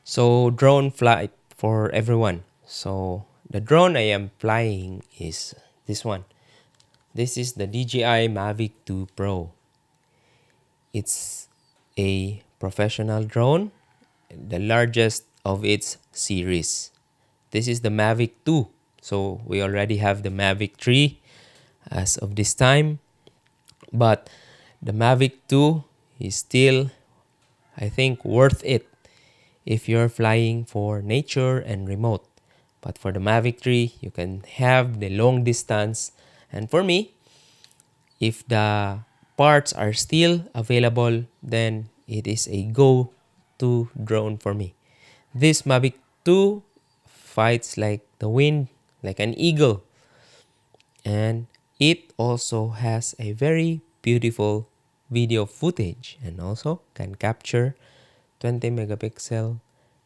So drone flight for everyone. So the drone I am flying is this one. This is the DJI Mavic 2 Pro. It's a professional drone, the largest of its series. This is the Mavic 2. So we already have the Mavic 3 as of this time, but the Mavic 2 is still, I think, worth it if you're flying for nature and remote. But for the Mavic 3, you can have the long distance. And for me, if the parts are still available, then it is a go to drone for me. This Mavic 2 fights like the wind, like an eagle, and it also has a very beautiful video footage and also can capture 20 megapixel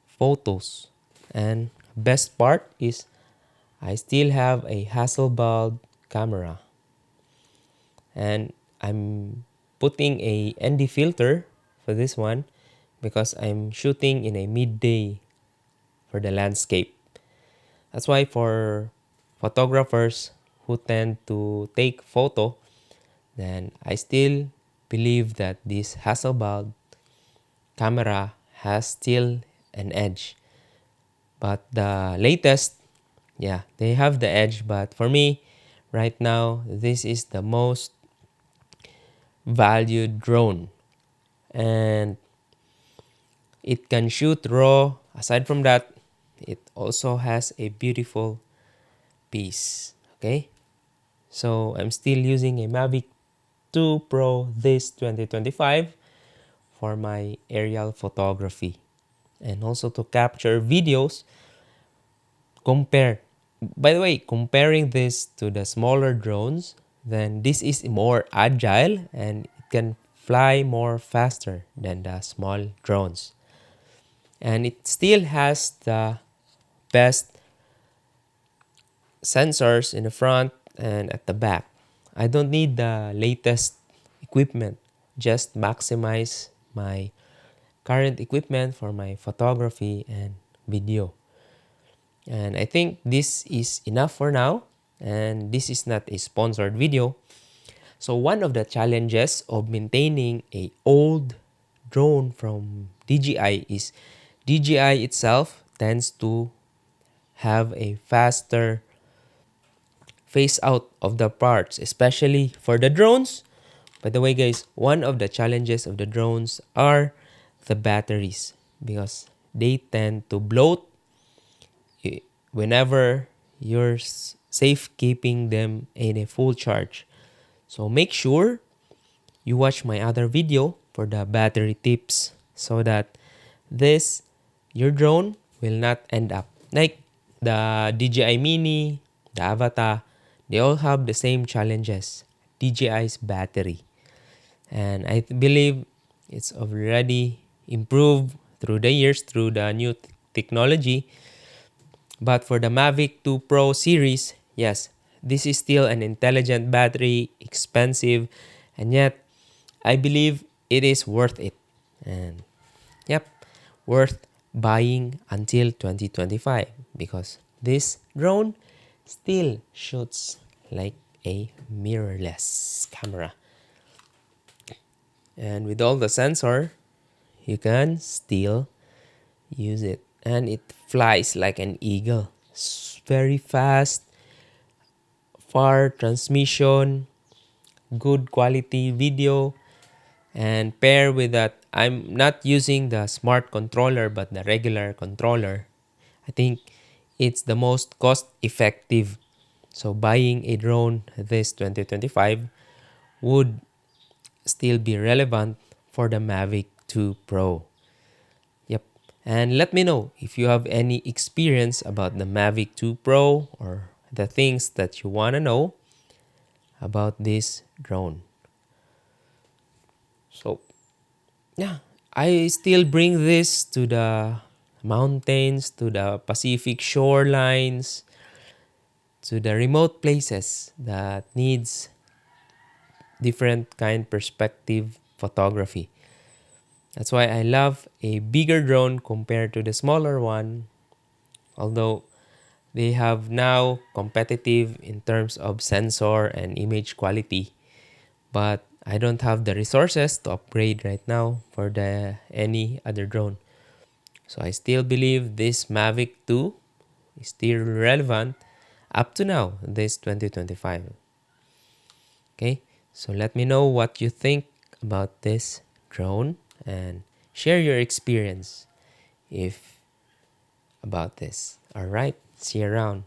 photos. And best part is I still have a Hasselblad camera, and I'm putting a ND filter for this one because I'm shooting in a midday for the landscape. That's why for photographers who tend to take photo, then I still believe that this Hasselblad camera has still an edge. But the latest, yeah, they have the edge. But for me, right now, this is the most valued drone. And it can shoot raw. Aside from that, it also has a beautiful piece. Okay, so I'm still using a Mavic 2 Pro this 2025 for my aerial photography and also to capture videos. Compare, by the way, comparing this to the smaller drones, then this is more agile and it can fly more faster than the small drones. And it still has the best sensors in the front and at the back. I don't need the latest equipment, just maximize my current equipment for my photography and video. And I think this is enough for now. And this is not a sponsored video. So one of the challenges of maintaining a old drone from DJI is DJI itself tends to have a faster phase out of the parts, especially for the drones. By the way, guys, one of the challenges of the drones are the batteries because they tend to bloat whenever you're safe keeping them in a full charge. So make sure you watch my other video for the battery tips so that this your drone will not end up like the DJI Mini, the Avatar. They all have the same challenges. DJI's battery, and I believe it's already improved through the years through the new technology. But for the Mavic 2 Pro series, yes, this is still an intelligent battery, expensive, and yet I believe it is worth it. And yep, worth buying until 2025 because this drone still shoots like a mirrorless camera. And with all the sensor, you can still use it. And it flies like an eagle. Very fast, far transmission, good quality video, and pair with that, I'm not using the smart controller but the regular controller. I think it's the most cost effective. So buying a drone this 2025 would still be relevant for the Mavic 2 Pro. Yep. And let me know if you have any experience about the Mavic 2 Pro or the things that you want to know about this drone. So, yeah, I still bring this to the mountains, to the Pacific shorelines, to the remote places that needs different kind perspective photography. That's why I love a bigger drone compared to the smaller one, although they have now competitive in terms of sensor and image quality. But I don't have the resources to upgrade right now for the any other drone. So I still believe this Mavic 2 is still relevant up to now, this 2025. Okay, so let me know what you think about this drone and share your experience if about this. All right, see you around.